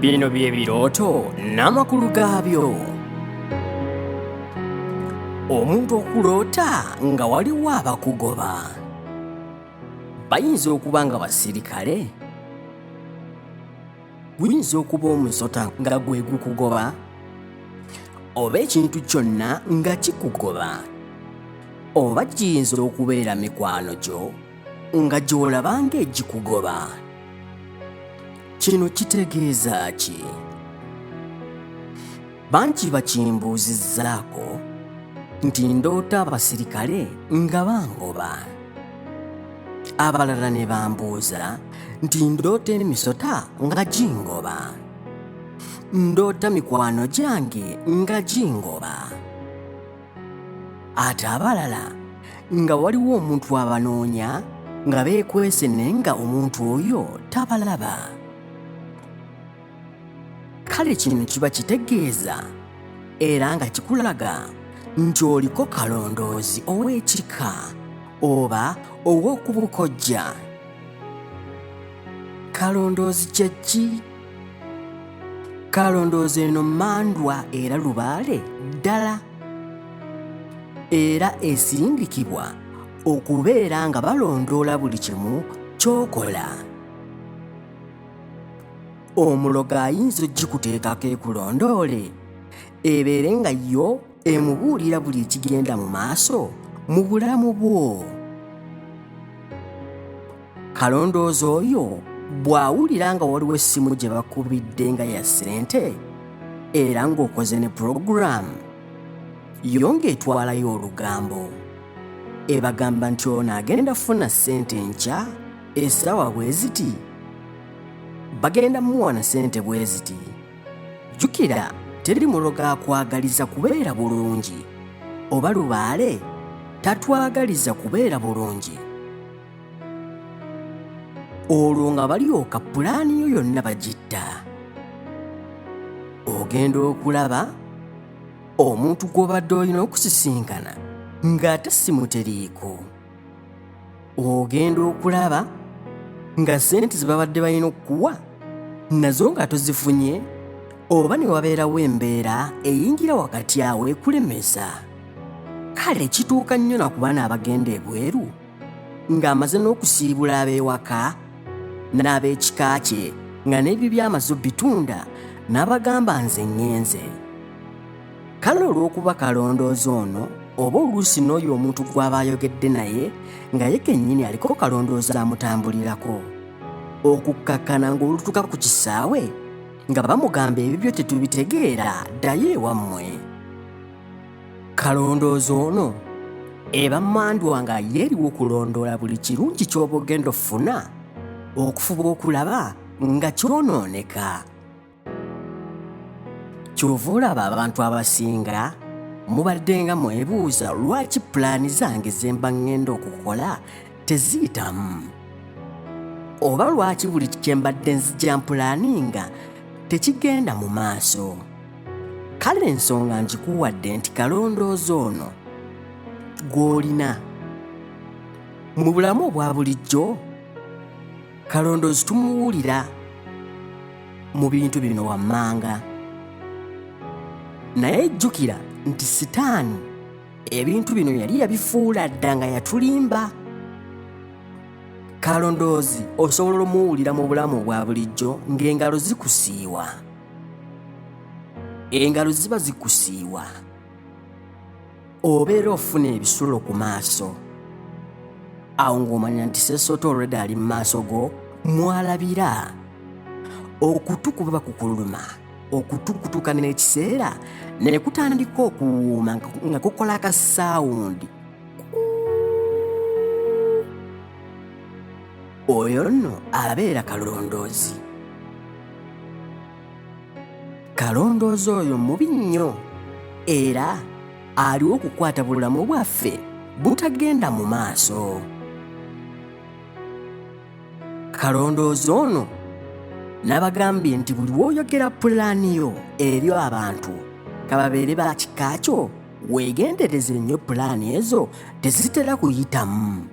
Bino bye birooto n'amakulu gaabyo. Omuntu okuloota nga waliwo abakugoba. Bayinza okuba nga basirikale. Guyinza okuba omusota nga gwe gukugoba. Oba ekintu kyonna nga kikugoba. Oba giyinza okubeera mikwano gyo nga gy'olaba ng'egikugoba. Kino kitegeeza ki? Bangi bakimbuuzizzaako nti ndoota abasirikale nga bangoba. Abalala ne bambuuza nti ndoota emisota nga gingoba. Ndoota mikwano gyange nga gingoba. Ate abalala nga waliwo omuntu abanoonya nga beekwese naye nga omuntu oyo tabalaba. Kale kino kiba kitegeeza era nga kikulaga nti oliko kalondoozi ow'ekika oba ow'okubukojja. Kalondoozi kye ki? Kalondoozi eno mmandwa era lubaale ddala. Era esindikibwa okubeera nga balondoola buli kimu ky'okola. Omuloga ayinza ogikuteekako ekulondoole, ebeere nga yo emubuulira buli ekigenda mu maaso mu bulamu bwo. Kalondoozi oyo bw'awulira nga waliwo essimu gye bakubidde nga ya ssente era ng'okoze ne puroguraamu, yo ng'etwalayo olugambo. Ebagamba nti ono agenda funa ssente nkya essaawa bwe ziti. Bagenda muwa na ssente bwe ziti. Jjukira, teri muloga akwagaliza kubeera bulungi, oba lubaale tatwagaliza kubeera bulungi. Olwo nga balyoka pulaani yo yonna bagitta. Ogenda okulaba omuntu gw'obadde olina okusisinkana ng'ate essimu teriiko. Ogenda okulaba nga ssente ze babadde balina okukuwa nazo nga tozifunye, oba ne wabeerawo embeera eyingira wakati awo ekulemesa. Kale kituuka nnyo na ku baana abagenda ebweru ng'amaze n'okusiibula ab'ewaka n'ab'ekika kye nga n'ebyo by'amaze bitunda n'abagamba nze ngenze. Kale olw'okuba kalondoozi ono oba oluusi n'oyo omuntu gw'aba ayogedde naye nga ye kennyini aliko kalondoozi amutambulirako, okukkakkana ng'olutuka ku kisaawe nga bamugamba ebibyo tetubitegeera, ddayo ewammwe. Kalondoozi ono eba mmandwa nga ye eriwo okulondoola buli kirungi ky'oba ogenda ofuna okufuba okulaba nga kyonooneka. Kyova olaba abantu abasinga mubadde nga mwebuuza lwaki pulaani zange ze mba ŋŋenda okukola teziyitamu, oba lwaki buli kye mbadde nzija mpulaaninga tekigenda mu maaso. Kale ensonga ngikuwadde nti kalondoozi ono gw'olina mu bulamu obwa bulijjo, kalondoozi tumuwulira mu bintu bino wammanga. Naye jjukira nti Sitaani ebintu bino yali yabifuula dda nga yatulimba. Kalondoozi osobola omuwulira mu bulamu obwa bulijjo ng'engalo zikusiiwa. Engalo ziba zikusiiwa. Obeera ofuna ebisulo ku maaso. Awo ng'omanya nti Sessoto already ali mu maaso go mwalabira. Okutu kuba kukuluma, okutukutuka n'ekiseera ne kutandika okuwuuma nga kukola akasaawundi. Oyo nno abeera kalondoozi. Kalondoozi oyo mubi nnyo era aliwo okukwata bulamu bwaffe butagenda mu maaso. Kalondoozi ono nabagambye nti buli w'oyogera pulaani yo eri abantu kababeere ba kika kyo, weegendereze nnyo pulaani ezo tezitera kuyitamu.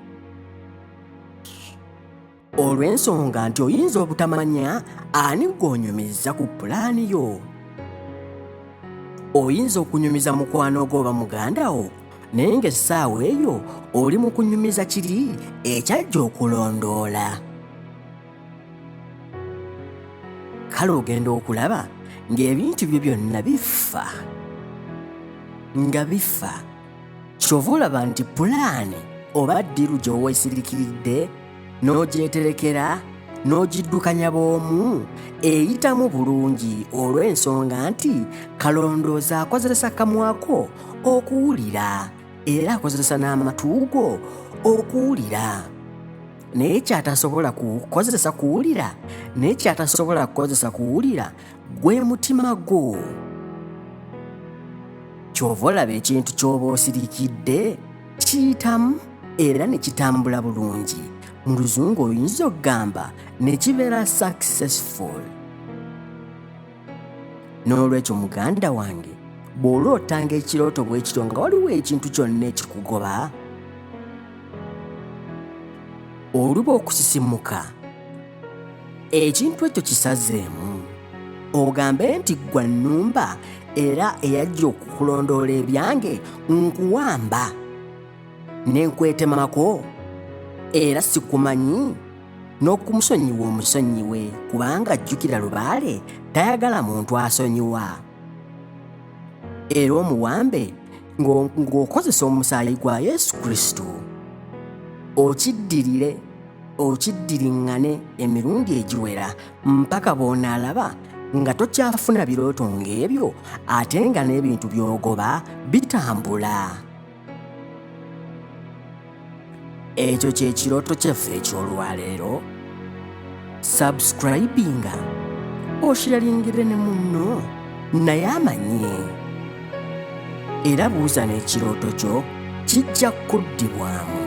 olw'ensonga nti oyinza obutamanya ani gw'onyumiza ku pulaani yo. Oyinza okunyumiza mukwano gwo oba muganda wo, naye ng'essaawa eyo oli mu kunyumiza kiri ekyajja okulondoola. Kale ogenda okulaba ng'ebintu byo byonna bifa. Nga bifa, kyova olaba nti pulaani oba ddiru gy'oweesirikiridde n'ogyeterekera n'ogiddukanya bw'omu eyitamu bulungi olw'ensonga nti kalondoozi akozesa kamwa ko okuwulira era akozesa n'amatu go okuwulira. Naye kyatasobola kukozesa kuwulira, naye kyatasobola kukozesa kuwulira gwe mutima gwo. Kyova olaba ekintu ky'oba osirikidde kiyitamu era ne kitambula bulungi. Mu Luzungu oyinza okugamba ne kibeera successful. N'olwekyo muganda wange, bw'olootanga ekirooto bwe kityo nga waliwo ekintu kyonna ekikugoba, oluba okusisimuka, ekintu ekyo kisazeemu, ogambe nti gwa nnumba era eyajja okukulondoola ebyange nkuwamba ne nkwetemako era sikumanyi, n'okumusonyiwa omusonyiwe kubanga ajjukira Lubaale tayagala muntu asonyiwa. Era omuwambe ng'okozesa omusaayi gwa Yesu Kristo. Okiddirire, okiddiriŋŋane emirundi egiwera mpaka bw'onaalaba nga tokyafuna birooto ng'ebyo ate nga n'ebintu by'ogoba bitambula. Ekyo kye kirooto kyaffe eky'olwaleero. Subscribinga okiralingire ne munno naye amanye, era buuza n'ekirooto kyo kijja kuddibwamu.